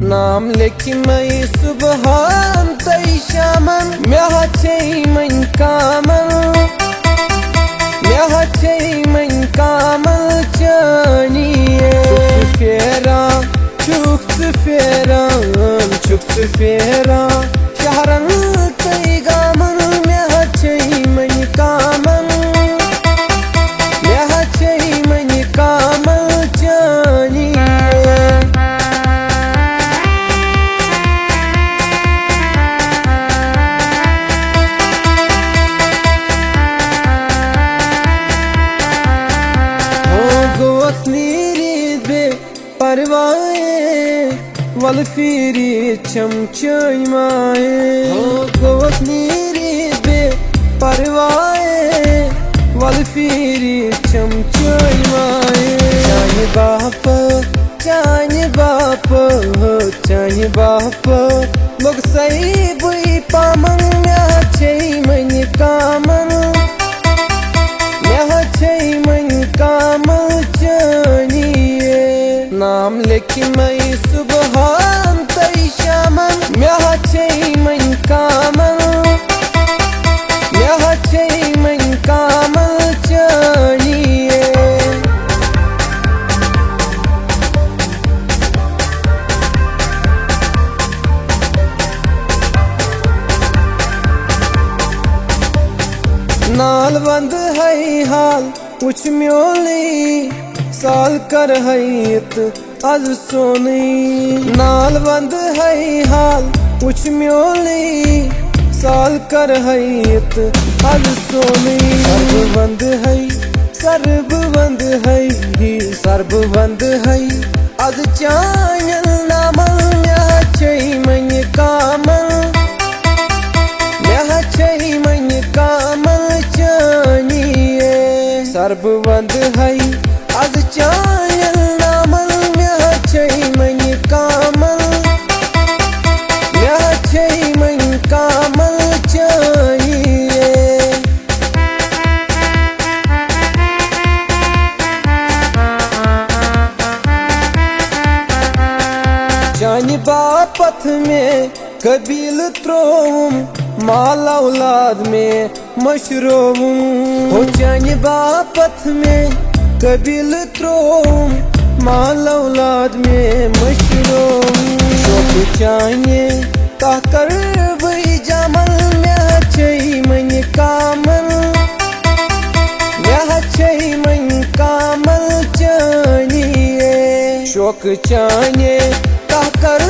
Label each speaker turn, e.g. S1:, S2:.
S1: नाम लेखि मैं सुबहान तई शामन म्याह छई मन कामल म्याह छई मन कामल चानिए फेरा चुप फेरा चुप फेरा शहरन तई गामन म्याह छई मन कामल म्याह छई मन कामल चानिए परवाए वल फिरी चमचई माए गोवत नीरी बे परवाए वल फिरी चमचई माए चाहे बाप चाहे बाप चाहे बाप लोग सही बुई पामन म्याह छई मन कामन म्याह छई मन कामल चानिए नाम लेखि मैं सुबहान तई शामन म्याह छई मन कामल म्याह छई मन कामल चानिए नाल बंद है हाल कुछ म्योली साल कर हैत आज सोनी नाल बंद है हाल कुछ म्योली साल कर हैत आज सोनी सर्ब बंद है सर्ब बंद है सर्ब बंद है आज चायल नामल म्याह छई मन कामल म्याह छई मन कामल चानिए सर्ब बंद है आज चायल नामल म्याह छई मन कामल म्याह छई मन कामल चानिए चानि बापथ में कबील त्रोम माल औलाद में मशरूम हो चानि बापथ में कबील त्रोम माल औलाद में मशरूम शोक चानिए ताकर वही जामल म्याह छई मन कामल म्याह छई मन कामल चानिए शोक चानिए ताकर